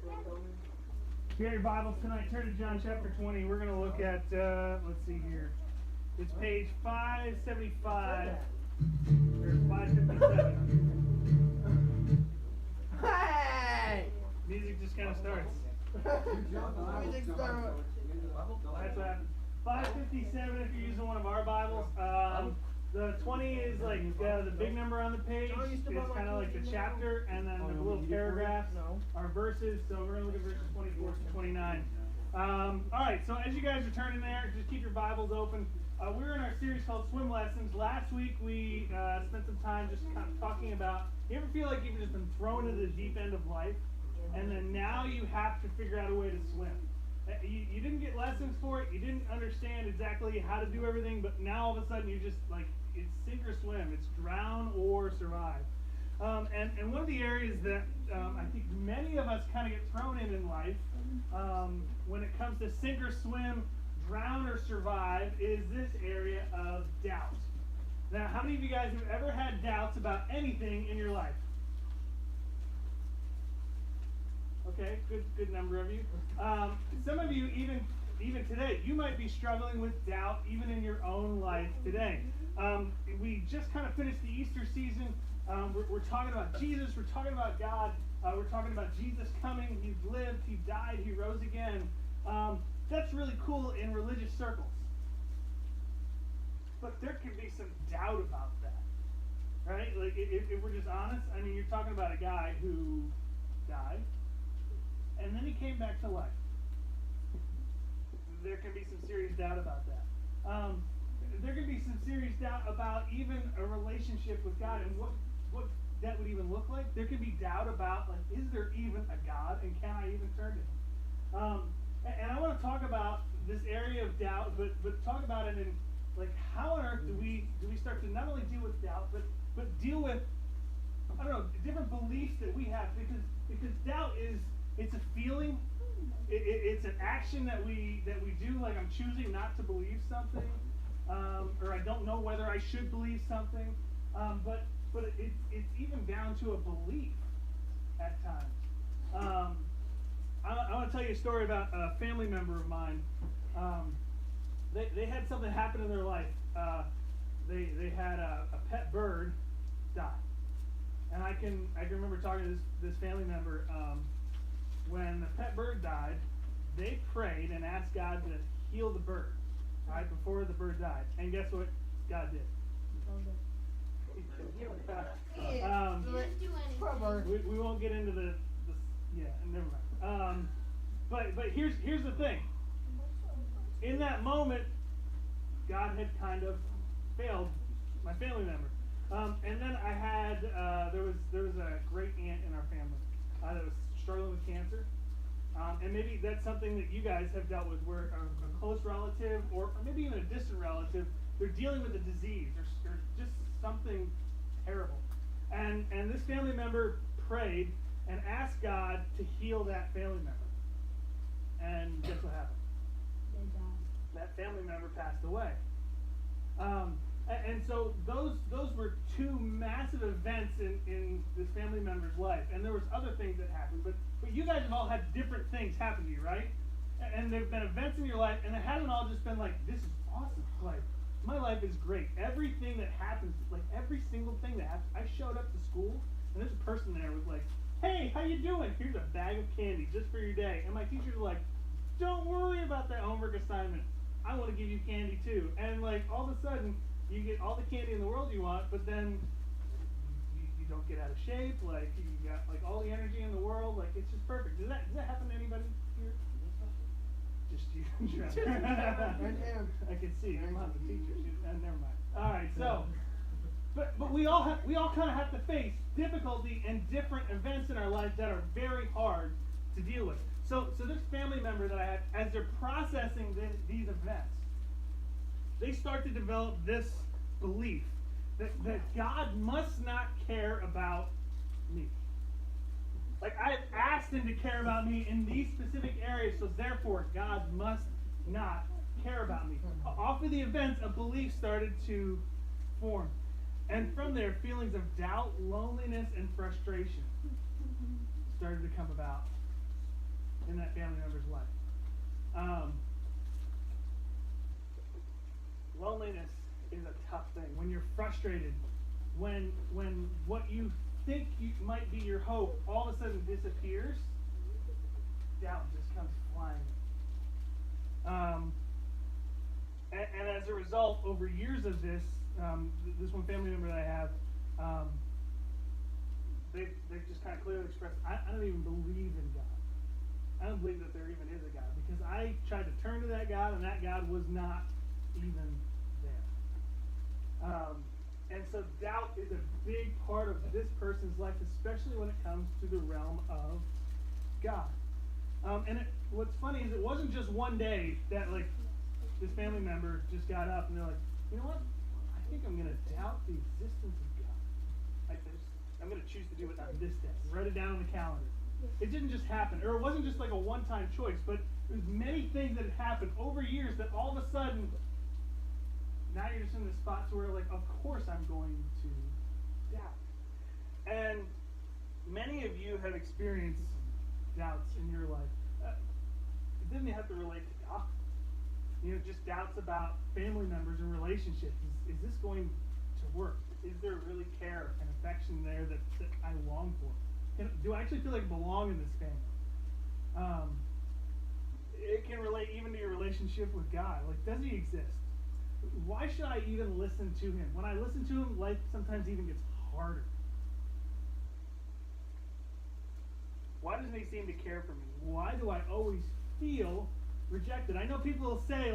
If you have your Bibles tonight, turn to John chapter 20. We're going to look at, let's see here. It's page 575, or 557. Hey! Music just kind of starts. Music starts. That's what happened. 557 if you're using one of our Bibles. The 20 is like the big number on the page. It's kind of like the chapter, and then the little paragraphs are verses. So we're going to look at verses 24 to 29. All right, so as you guys are turning there, just keep your Bibles open. We're in our series called Swim Lessons. Last week we spent some time just kind of talking about, you ever feel like you've just been thrown into the deep end of life, and then now you have to figure out a way to swim? You didn't get lessons for it, you didn't understand exactly how to do everything, but now all of a sudden you're just like, it's sink or swim, it's drown or survive. And one of the areas that I think many of us kind of get thrown in life when it comes to sink or swim, drown or survive, is this area of doubt. Now, how many of you guys have ever had doubts about anything in your life? Okay, good number of you. Some of you, even today, you might be struggling with doubt even in your own life today. We just kind of finished the Easter season. We're talking about Jesus. We're talking about God. We're talking about Jesus coming. He lived. He died. He rose again. That's really cool in religious circles. But there can be some doubt about that. Right? Like, if we're just honest, I mean, you're talking about a guy who died, and then he came back to life. There can be some serious doubt about that. There can be some serious doubt about even a relationship with God and what that would even look like. There can be doubt about, like, is there even a God, and can I even turn to Him? And I want to talk about this area of doubt, but talk about it in, like, how on earth do we start to not only deal with doubt, but deal with, I don't know, different beliefs that we have, because doubt it's a feeling. It's an action that we do, like I'm choosing not to believe something, or I don't know whether I should believe something, but it's even down to a belief at times. I want to tell you a story about a family member of mine. They had something happen in their life. They had a pet bird die, and I can remember talking to this family member. When the pet bird died, they prayed and asked God to heal the bird, right, before the bird died. And guess what God did? We won't get into the never mind. But here's the thing. In that moment, God had kind of failed my family member. And then I had there was a great aunt in our family that was struggling with cancer. And maybe that's something that you guys have dealt with, where a close relative or maybe even a distant relative, they're dealing with a disease or just something terrible. And this family member prayed and asked God to heal that family member. And guess what happened? They died. That family member passed away. And so those were two massive events in this family member's life. And there was other things that happened, but you guys have all had different things happen to you, right? And there have been events in your life, and it hasn't all just been like, this is awesome. Like, my life is great. Everything that happens, like every single thing that happens, I showed up to school, and there's a person there with like, hey, how you doing? Here's a bag of candy just for your day. And my teachers are like, don't worry about that homework assignment. I want to give you candy too. And like all of a sudden, you get all the candy in the world you want, but then you don't get out of shape. Like you got like all the energy in the world. Like it's just perfect. Does that happen to anybody here? Just you. I can see. Your mom's a teacher. Never mind. All right. So, but we all kind of have to face difficulty and different events in our life that are very hard to deal with. So this family member that I had, as they're processing these events, they start to develop this belief that God must not care about me. Like, I've asked Him to care about me in these specific areas, so therefore God must not care about me. Off of the events, a belief started to form. And from there, feelings of doubt, loneliness, and frustration started to come about. in that family member's life. Loneliness is a tough thing. When you're frustrated, when what you think might be your hope all of a sudden disappears, doubt just comes flying. And as a result, over years of this, this one family member that I have, they've just kind of clearly expressed, I don't even believe in God. I don't believe that there even is a God, because I tried to turn to that God, and that God was not even there. And so doubt is a big part of this person's life, especially when it comes to the realm of God. And what's funny is it wasn't just one day that this family member just got up and they're like, you know what? I think I'm going to doubt the existence of God. I'm going to choose to do it on this day. Write it down on the calendar. It didn't just happen, or it wasn't just like a one-time choice, but it was many things that had happened over years that all of a sudden, now you're just in this spot to where of course I'm going to doubt. And many of you have experienced doubts in your life. It doesn't have to relate to God. Just doubts about family members and relationships. Is this going to work? Is there really care and affection there that I long for? Do I actually feel like I belong in this family? It can relate even to your relationship with God. Does he exist? Why should I even listen to him? When I listen to him, life sometimes even gets harder. Why doesn't he seem to care for me? Why do I always feel rejected? I know people will say,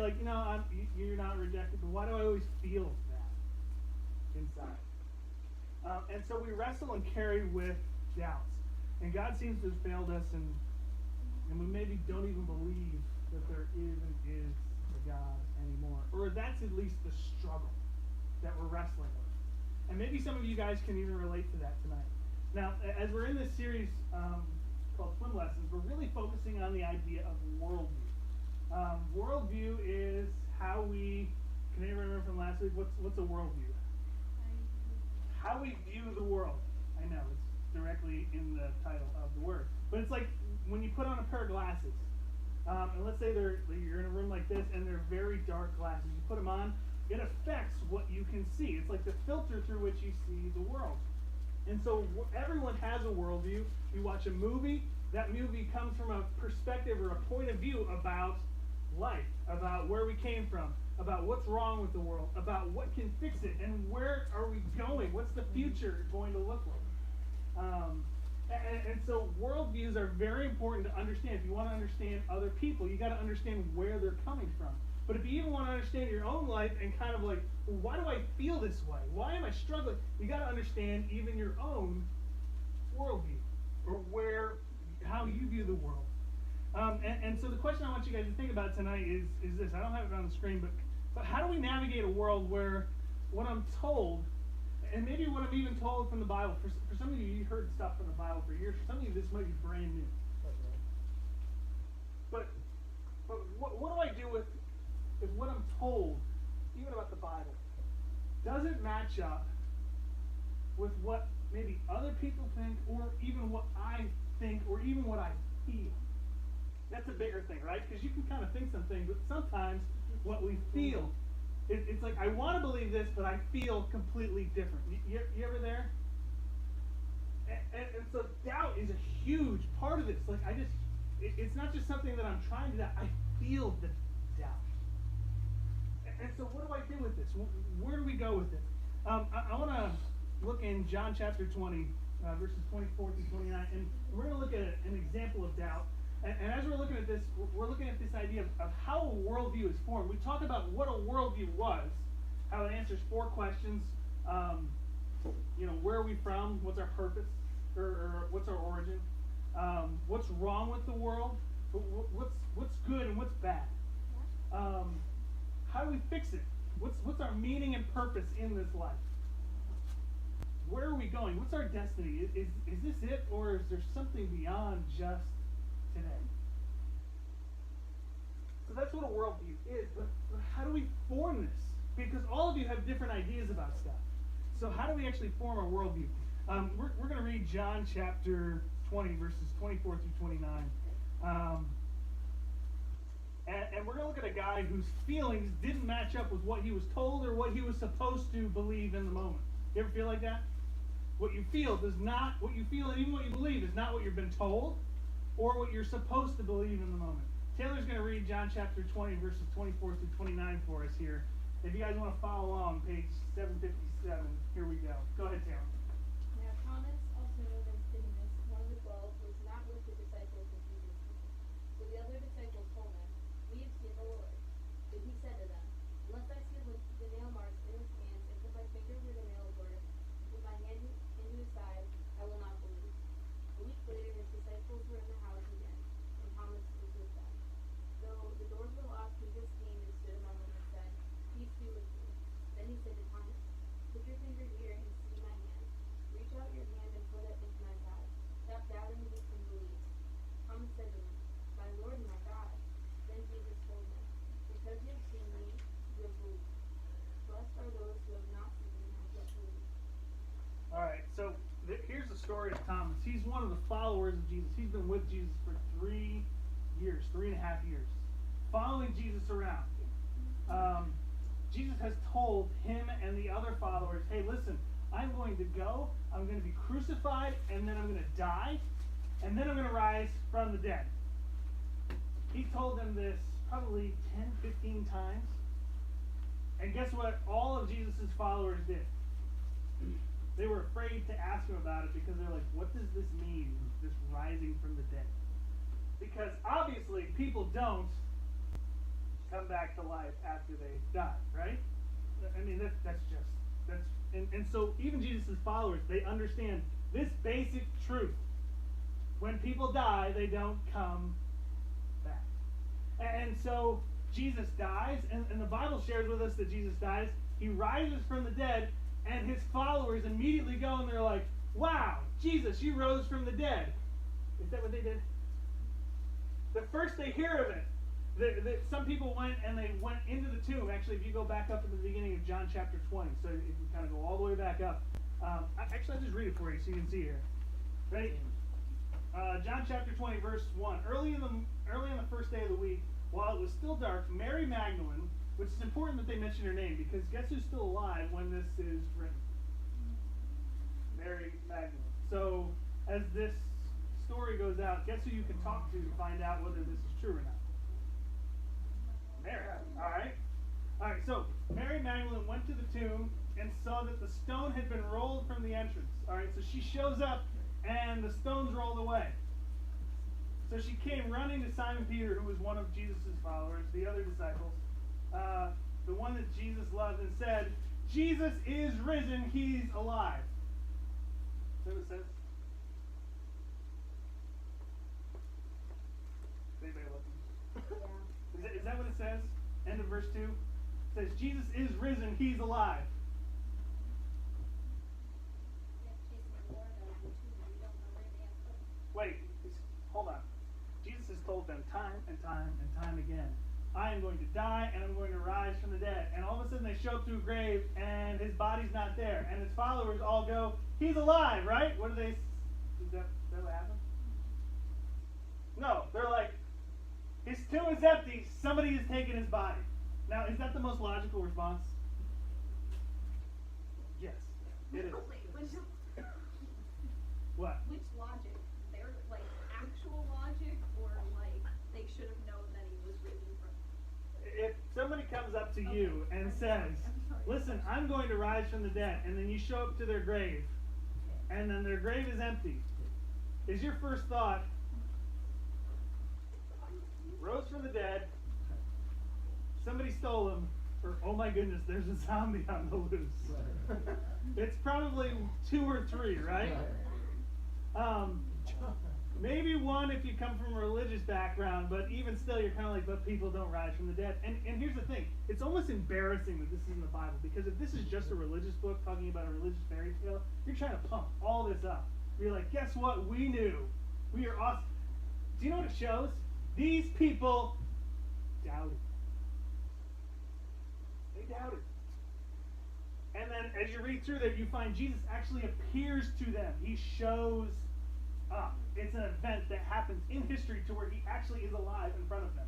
you're not rejected, but why do I always feel that inside? And so we wrestle and carry with doubts. And God seems to have failed us, and we maybe don't even believe that there even is a God anymore. Or that's at least the struggle that we're wrestling with. And maybe some of you guys can even relate to that tonight. Now, as we're in this series called Swim Lessons, we're really focusing on the idea of worldview. Worldview is how we, can anyone remember from last week, what's a worldview? How we view the world. I know, it's directly in the title of the word. But it's like when you put on a pair of glasses, and let's say you're in a room like this and they're very dark glasses. You put them on, it affects what you can see. It's like the filter through which you see the world. And so everyone has a worldview. You watch a movie, that movie comes from a perspective or a point of view about life, about where we came from, about what's wrong with the world, about what can fix it, and where are we going? What's the future going to look like? And so worldviews are very important to understand. If you want to understand other people, you got to understand where they're coming from. But if you even want to understand your own life and kind of well, why do I feel this way? Why am I struggling? You got to understand even your own worldview, or how you view the world. And so the question I want you guys to think about tonight is this. I don't have it on the screen, but how do we navigate a world where what I'm told, and maybe what I'm even told from the Bible, for some of you heard stuff from the Bible for years, for some of you this might be brand new. But what do I do with if what I'm told, even about the Bible, doesn't match up with what maybe other people think, or even what I think, or even what I feel? That's a bigger thing, right? Because you can kind of think something, but sometimes what we feel, it's like, I want to believe this, but I feel completely different. You ever there? And so doubt is a huge part of this. It's not just something that I'm trying to doubt. I feel the doubt. And so what do I do with this? Where do we go with it? I want to look in John chapter 20, verses 24 through 29, and we're going to look at an example of doubt. And as we're looking at this, we're looking at this idea of how a worldview is formed. We talk about what a worldview was, how it answers 4 questions. Where are we from? What's our purpose? Or what's our origin? What's wrong with the world? What's good and what's bad? How do we fix it? What's our meaning and purpose in this life? Where are we going? What's our destiny? Is this it, or is there something beyond just today? So that's what a worldview is, but how do we form this? Because all of you have different ideas about stuff. So how do we actually form our worldview? We're going to read John chapter 20, verses 24 through 29. And we're going to look at a guy whose feelings didn't match up with what he was told or what he was supposed to believe in the moment. You ever feel like that? What you feel does not, what you feel and even what you believe is not what you've been told or what you're supposed to believe in the moment. Taylor's going to read John chapter 20, verses 24 through 29 for us here. If you guys want to follow along, page 757, here we go. Go ahead, Taylor. Now Thomas, also known as Didymus, one of the 12, was not with the disciples as Jesus was. So the other disciples told him, "We have seen the Lord." But he said to them, "Unless I see the nail marks in his hands, and put my finger where the nails were, and put my hand into his side, I will not believe." A week later his disciples were in the house again, and Thomas was with them. Though the doors were locked, Jesus came and stood among them and said, "Peace be with you." Then he said to Thomas, "Put your finger here and see my hand. Reach out your hand and put it into my side. Stop doubting and believe." Thomas said to him, "My Lord and my God." Then Jesus told him, "Because you have seen me, you have believed. Blessed are those who have not seen and have yet believed." All right, so here's the story of Thomas. He's one of the followers of Jesus. He's been with Jesus for 3 years, 3.5 years, following Jesus around. Jesus has told him and the other followers, hey, listen, I'm going to go, I'm going to be crucified, and then I'm going to die, and then I'm going to rise from the dead. He told them this probably 10, 15 times. And guess what all of Jesus' followers did? They were afraid to ask him about it because they're like, what does this mean, this rising from the dead? Because obviously people don't come back to life after they die, right? I mean, and so even Jesus' followers, they understand this basic truth. When people die, they don't come back. And so Jesus dies, and the Bible shares with us that Jesus dies. He rises from the dead, and his followers immediately go and they're like, wow, Jesus, you rose from the dead. Is that what they did? The first they hear of it, some people went and they went into the tomb. Actually, if you go back up to the beginning of John chapter 20, so if you kind of go all the way back up. I'll just read it for you so you can see here. Ready? John chapter 20, verse 1. Early on the first day of the week, while it was still dark, Mary Magdalene, which is important that they mention her name, because guess who's still alive when this is written? Mary Magdalene. So, as this story goes out, guess who you can talk to find out whether this is true or not? Mary. All right, so Mary Magdalene went to the tomb and saw that the stone had been rolled from the entrance. All right, so she shows up and the stone's rolled away. So she came running to Simon Peter, who was one of Jesus' followers, the other disciples, the one that Jesus loved, and said, Jesus is risen, he's alive. Is that what it says? Anybody looking? Yeah. Is that what it says? End of verse 2? It says, Jesus is risen, he's alive. Wait, hold on. Jesus has told them time and time and time again, I am going to die and I'm going to rise from the dead. And all of a sudden they show up to a grave and his body's not there. And his followers all go, he's alive, right? What do they, is that what happened? No, they're like, his tomb is empty, somebody has taken his body. Now, is that the most logical response? Yes, it is. What? Which logic? Their actual logic, or they should have known that he was risen from? If somebody comes up to you and says, listen, I'm going to rise from the dead, and then you show up to their grave, and then their grave is empty, is your first thought, rose from the dead, somebody stole him, or oh my goodness, there's a zombie on the loose? It's probably 2 or 3, right? Maybe 1 if you come from a religious background, but even still you're kind of like, but people don't rise from the dead. And here's the thing, it's almost embarrassing that this is in the Bible, because if this is just a religious book talking about a religious fairy tale, you're trying to pump all this up. You're like, guess what? We knew. We are awesome. Do you know what it shows? These people doubted. They doubted. And then as you read through there, you find Jesus actually appears to them. He shows It's an event that happens in history to where he actually is alive in front of them.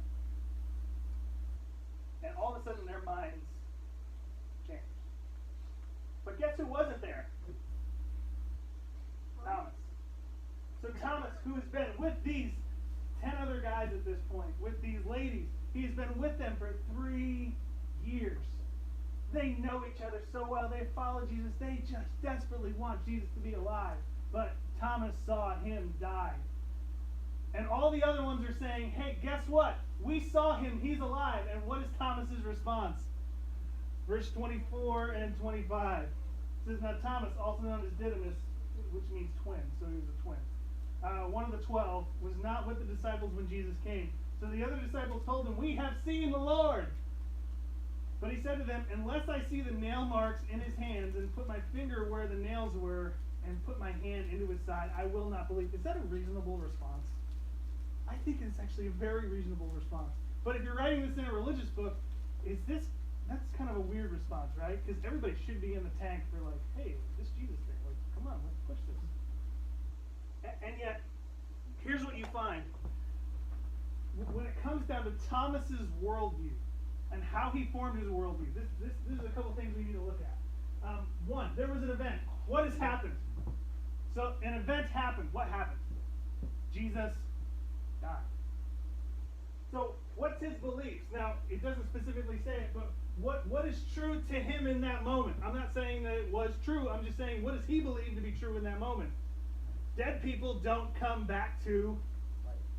And all of a sudden their minds change. But guess who wasn't there? Thomas. So Thomas, who has been with these 10 other guys at this point, with these ladies, he's been with them for 3 years. They know each other so well. They follow Jesus. They just desperately want Jesus to be alive. But Thomas saw him die. And all the other ones are saying, hey, guess what? We saw him. He's alive. And what is Thomas's response? Verse 24 and 25. It says, now Thomas, also known as Didymus, which means twin, so he was a twin. One of the 12 was not with the disciples when Jesus came. So the other disciples told him, we have seen the Lord. But he said to them, unless I see the nail marks in his hands and put my finger where the nails were and put my hand into his side, I will not believe. Is that a reasonable response? I think it's actually a very reasonable response. But if you're writing this in a religious book, that's kind of a weird response, right? Because everybody should be in the tank for like, hey, this Jesus thing, like, come on, let's push this. And yet, here's what you find. When it comes down to Thomas's worldview and how he formed his worldview, this is a couple things we need to look at. One, there was an event. What has happened? So an event happened. What happened? Jesus died. So what's his beliefs? Now, it doesn't specifically say it, but what is true to him in that moment? I'm not saying that it was true. I'm just saying, what does he believe to be true in that moment? Dead people don't come back to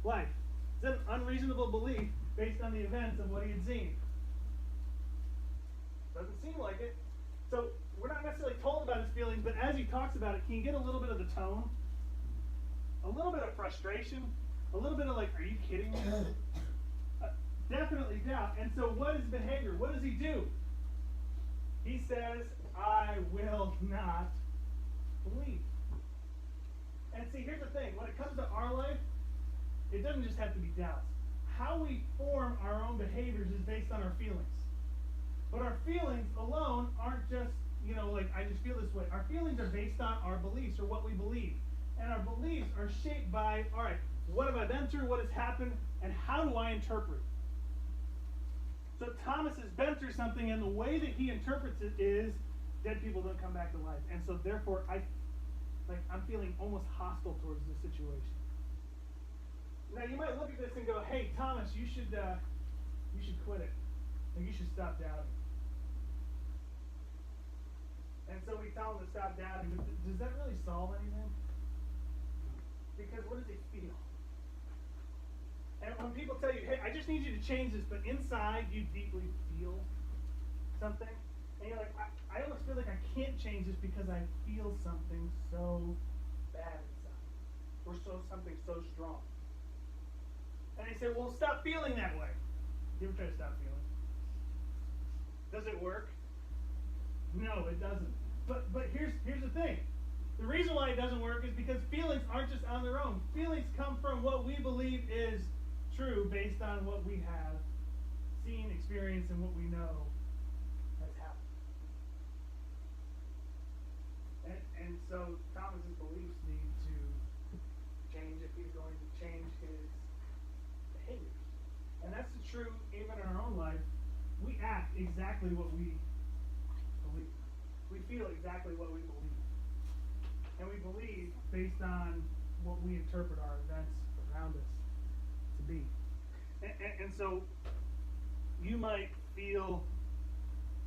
life. It's an unreasonable belief based on the events of what he had seen. Doesn't seem like it. So we're not necessarily told about his feelings, but as he talks about it, can you get a little bit of the tone? A little bit of frustration? A little bit of like, are you kidding me? Definitely doubt. And so what is behavior? What does he do? He says, I will not believe. And see, here's the thing. When it comes to our life, it doesn't just have to be doubts. How we form our own behaviors is based on our feelings. But our feelings alone aren't just, like, I just feel this way. Our feelings are based on our beliefs or what we believe. And our beliefs are shaped by, all right, what have I been through, what has happened, and how do I interpret? So Thomas has been through something, and the way that he interprets it is dead people don't come back to life. And so therefore, I'm feeling almost hostile towards this situation. Now you might look at this and go, hey, Thomas, you should quit it. Like, you should stop doubting. And so we tell him to stop doubting, but does that really solve anything? Because what does he feel? And when people tell you, hey, I just need you to change this, but inside you deeply feel something, and you're like, I almost feel like I can't change this because I feel something so bad inside, or something so strong. And they say, well, stop feeling that way. You ever try to stop feeling? Does it work? No, it doesn't. But here's the thing. The reason why it doesn't work is because feelings aren't just on their own. Feelings come from what we believe is true based on what we have seen, experienced, and what we know has happened. And so Thomas's beliefs need to change if he's going to change his behaviors. And that's true even in our own life. We act exactly what we believe. We feel exactly what we believe. And we believe based on what we interpret our events around us to be. And so you might feel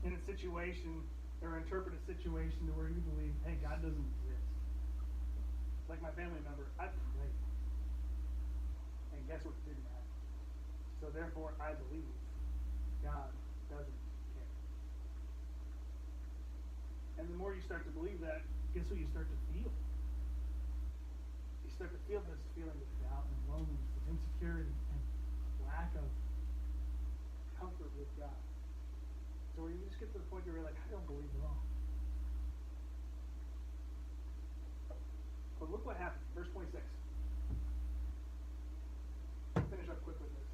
in a situation or interpret a situation to where you believe, hey, God doesn't exist. Like my family member, I prayed. And guess what didn't happen? So therefore I believe God doesn't care. And the more you start to believe that, guess what you start to feel? You start to feel this feeling of doubt and loneliness, of insecurity, and lack of comfort with God. So where you just get to the point where you're like, I don't believe at all. But look what happened. Verse 26. I'll finish up quick with this.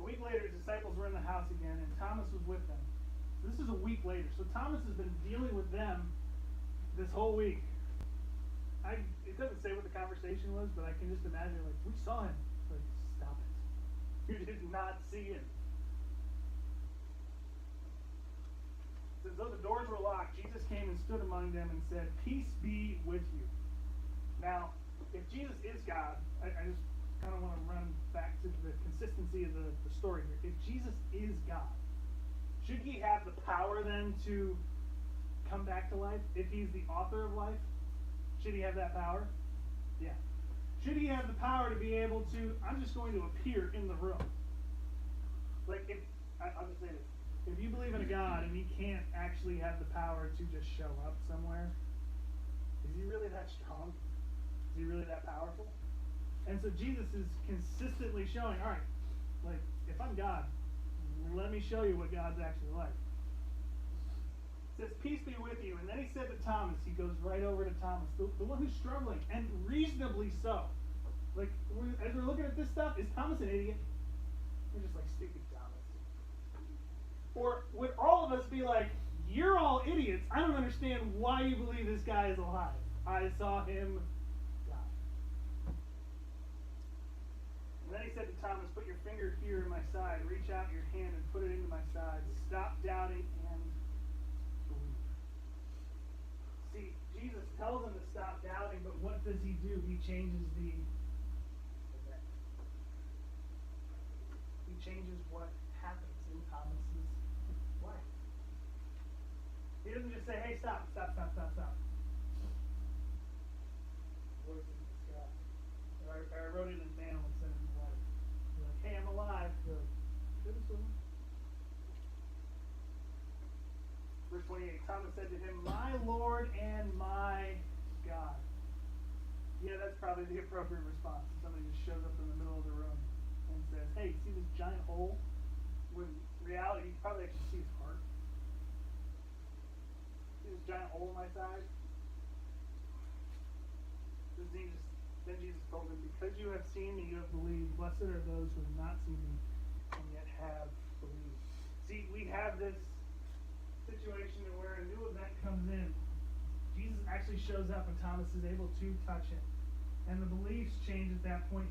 A week later, his disciples were in the house again, and Thomas was with them. This is a week later. So Thomas has been dealing with them this whole week. It doesn't say what the conversation was, but I can just imagine, like, we saw him. Like, stop it. You did not see him. It says, though the doors were locked, Jesus came and stood among them and said, "Peace be with you." Now, if Jesus is God, I just kind of want to run back to the consistency of the story here. If Jesus is God, should he have the power then to come back to life? If he's the author of life, should he have that power? Yeah. Should he have the power to be able to, I'm just going to appear in the room? Like, I'll just say this. If you believe in a God and he can't actually have the power to just show up somewhere, is he really that strong? Is he really that powerful? And so Jesus is consistently showing, all right, like, if I'm God, let me show you what God's actually like. It says, "Peace be with you." And then he said to Thomas, he goes right over to Thomas, the one who's struggling, and reasonably so. Like, as we're looking at this stuff, is Thomas an idiot? We're just like, stupid Thomas. Or would all of us be like, you're all idiots. I don't understand why you believe this guy is alive. I saw him die. And then he said to Thomas, "Put your finger here in my side. Reach out your hand and put it into my side. Stop doubting and believe." See, Jesus tells him to stop doubting, but what does he do? He changes the event. He changes what happens in Thomas's life. He doesn't just say, "Hey, stop. Voice in the sky." Or I wrote it in mail and sent it in letter. You're like, "Hey, I'm alive." You're like, "Good as well." Verse 28, Thomas said to him, "My Lord and my God." Yeah, that's probably the appropriate response. If somebody just shows up in the middle of the room and says, "Hey, see this giant hole?" When in reality, you probably actually see his heart. See this giant hole in my side? Then Jesus told him, "Because you have seen me, you have believed. Blessed are those who have not seen me and yet have believed." See, we have this situation where a new event comes in. Jesus actually shows up and Thomas is able to touch him. And the beliefs change at that point.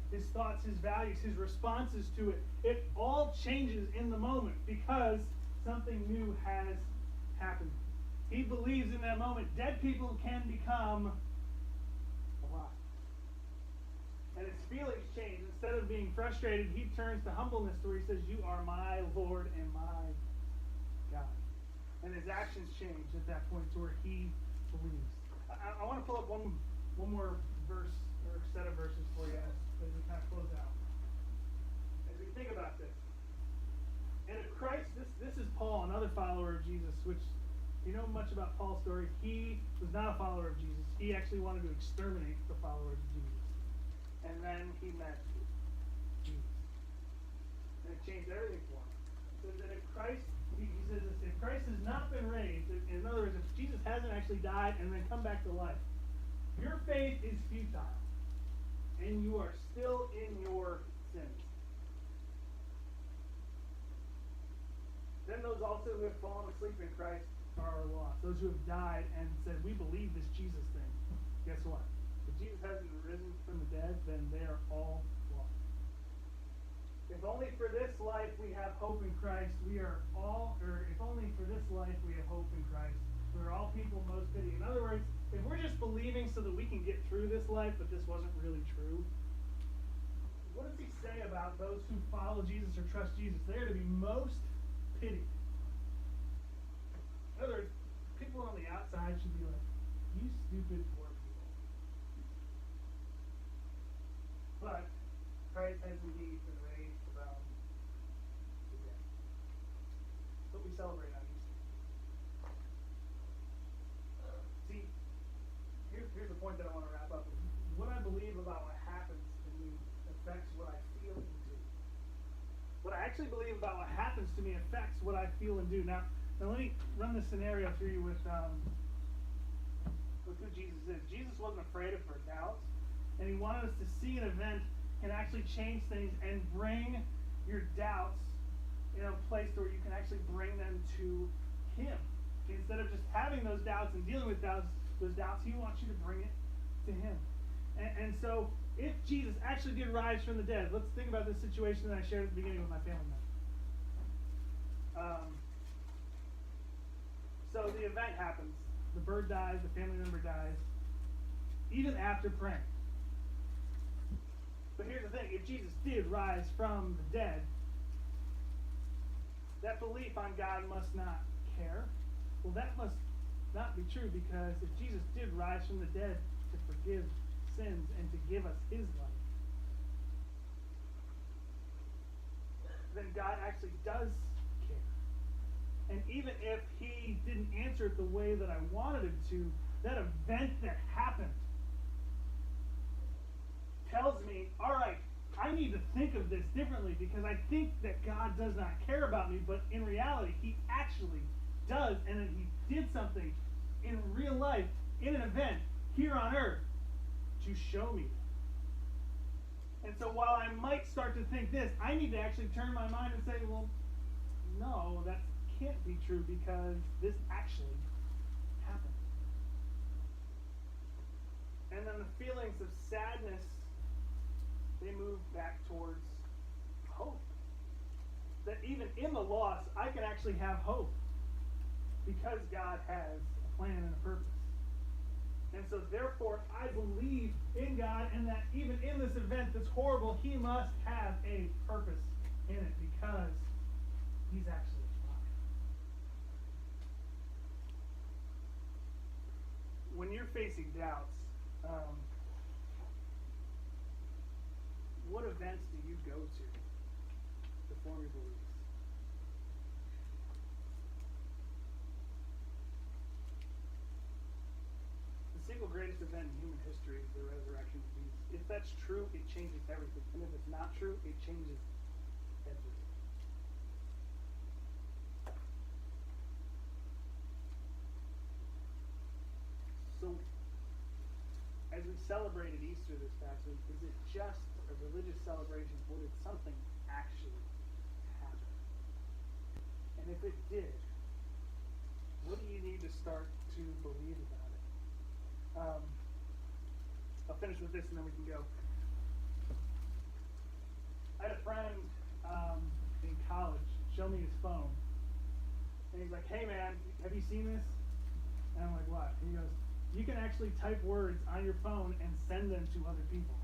His thoughts, his values, his responses to it. It all changes in the moment because something new has happened. He believes in that moment dead people can become alive. And his feelings change. Instead of being frustrated, he turns to humbleness where he says, "You are my Lord and my God." And his actions change at that point to where he believes. I want to pull up one more verse or set of verses for you as we kind of close out. As we think about this. And if Christ, this is Paul, another follower of Jesus, which, if you know much about Paul's story, he was not a follower of Jesus. He actually wanted to exterminate the followers of Jesus. And then he met Jesus. And it changed everything for him. So that if Christ, he says this, if Christ has not been raised, in other words, if Jesus hasn't actually died and then come back to life, your faith is futile. And you are still in your sins. Then those also who have fallen asleep in Christ are lost. Those who have died and said, "We believe this Jesus thing." Guess what? If Jesus hasn't risen from the dead, then they are all lost. If only for this life we have hope in Christ, if only for this life we have hope in Christ, we're all people most pity. In other words, if we're just believing so that we can get through this life, but this wasn't really true, what does he say about those who follow Jesus or trust Jesus? They are to be most pitied. In other words, people on the outside should be like, "You stupid poor people." But Christ has indeed been raised from the dead. That's what we celebrate on Easter. See, here's the point that I want to wrap up with. What I believe about what happens to me affects what I feel and do. What I actually believe about what happens to me affects what I feel and do. Now let me run this scenario through you with who Jesus is. Jesus wasn't afraid of our doubts, and he wanted us to see an event can actually change things and bring your doubts in a place where you can actually bring them to him. Instead of just having those doubts and dealing with those doubts, he wants you to bring it to him. And so, if Jesus actually did rise from the dead, let's think about this situation that I shared at the beginning with my family member. So the event happens. The bird dies, the family member dies, even after praying. But here's the thing, if Jesus did rise from the dead, that belief on God must not care. Well, that must not be true, because if Jesus did rise from the dead to forgive sins and to give us his life, then God actually does care. And even if he didn't answer it the way that I wanted him to, that event that happened tells me, all right, I need to think of this differently, because I think that God does not care about me, but in reality, he actually does, and that he did something in real life, in an event, here on earth, to show me that. And so while I might start to think this, I need to actually turn my mind and say, well, no, that can't be true, because this actually happened. And then the feelings of sadness, they move back towards hope. That even in the loss, I can actually have hope, because God has a plan and a purpose. And so therefore, I believe in God, and that even in this event that's horrible, he must have a purpose in it, because he's actually alive. When you're facing doubts, what events do you go to form your beliefs? The single greatest event in human history is the resurrection of Jesus. If that's true, it changes everything. And if it's not true, it changes everything. So, as we celebrated Easter this past week, is it just a religious celebration, or did something actually happen? And if it did, what do you need to start to believe about it? I'll finish with this and then we can go. I had a friend in college show me his phone. And he's like, hey man, have you seen this? And I'm like, what? And he goes, you can actually type words on your phone and send them to other people.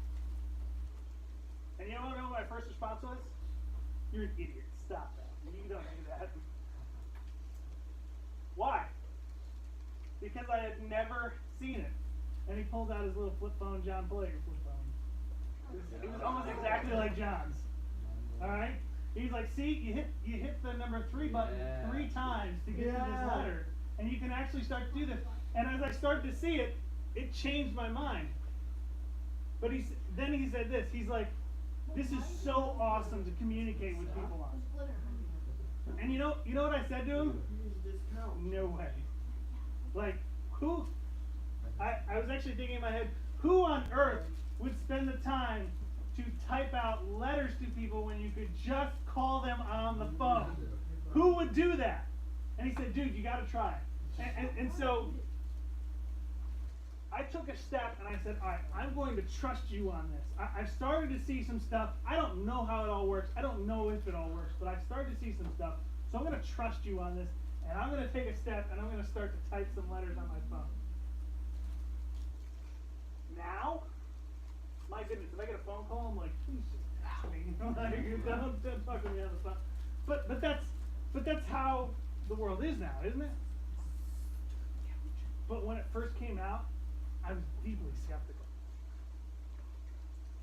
And you want to know what my first response was? You're an idiot. Stop that. You don't do that. Why? Because I had never seen it. And he pulled out his little flip phone, John Player flip phone. It was almost exactly like John's. Alright? He's like, see, you hit the number 3 button 3 times to get to this letter. And you can actually start to do this. And as I started to see it, it changed my mind. But then he said this. He's like, this is so awesome to communicate with people on. And you know what I said to him? No way. Like, who? I was actually thinking in my head, who on earth would spend the time to type out letters to people when you could just call them on the phone? Who would do that? And he said, dude, you got to try. And so I took a step and I said, all right, I'm going to trust you on this. I've started to see some stuff. I don't know how it all works. I don't know if it all works, but I've started to see some stuff. So I'm going to trust you on this, and I'm going to take a step and I'm going to start to type some letters on my phone. Now, my goodness, if I get a phone call, I'm like, please just ask me. Don't talk to me on the phone. But that's how the world is now, isn't it? But when it first came out, I was deeply skeptical.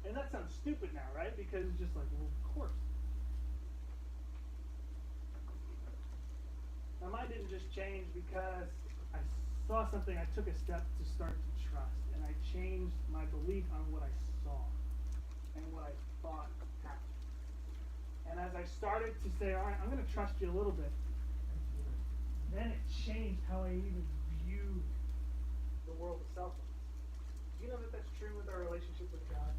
And that sounds stupid now, right? Because it's just like, well, of course. My mind didn't just change because I saw something. I took a step to start to trust. And I changed my belief on what I saw and what I thought happened. And as I started to say, all right, I'm going to trust you a little bit, then it changed how I even viewed the world itself. Do you know that that's true with our relationship with God?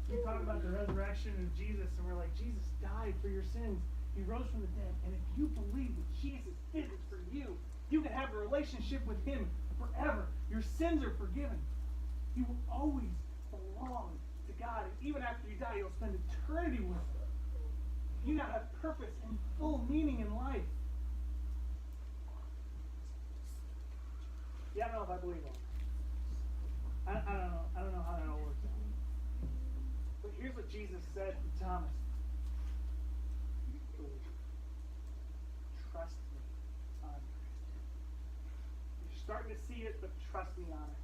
We talk about the resurrection of Jesus, and we're like, Jesus died for your sins. He rose from the dead. And if you believe that Jesus did it for you, you can have a relationship with him forever. Your sins are forgiven. You will always belong to God. And even after you die, you'll spend eternity with Him. You now have purpose and full meaning in life. Yeah, I don't know if I believe all. I don't know. I don't know how that all works out. But here's what Jesus said to Thomas. Trust me on it. You're starting to see it, but trust me on it.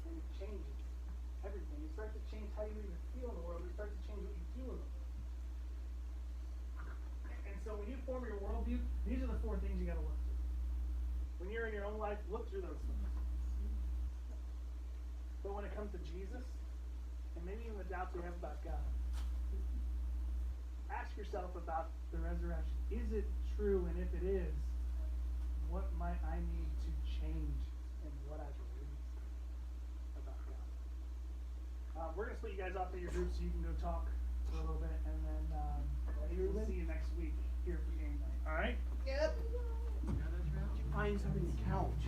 And it changes everything. It starts to change how you even feel in the world. It starts to change what you do in the world. And so when you form your worldview, these are the 4 things you got to look through. When you're in your own life, look through those things. But when it comes to Jesus, and maybe even the doubts we have about God, ask yourself about the resurrection. Is it true? And if it is, what might I need to change in what I believe about God? We're going to split you guys off into your groups so you can go talk for a little bit, and then we'll see you next week here for game night. All right? Yep. Find something to couch.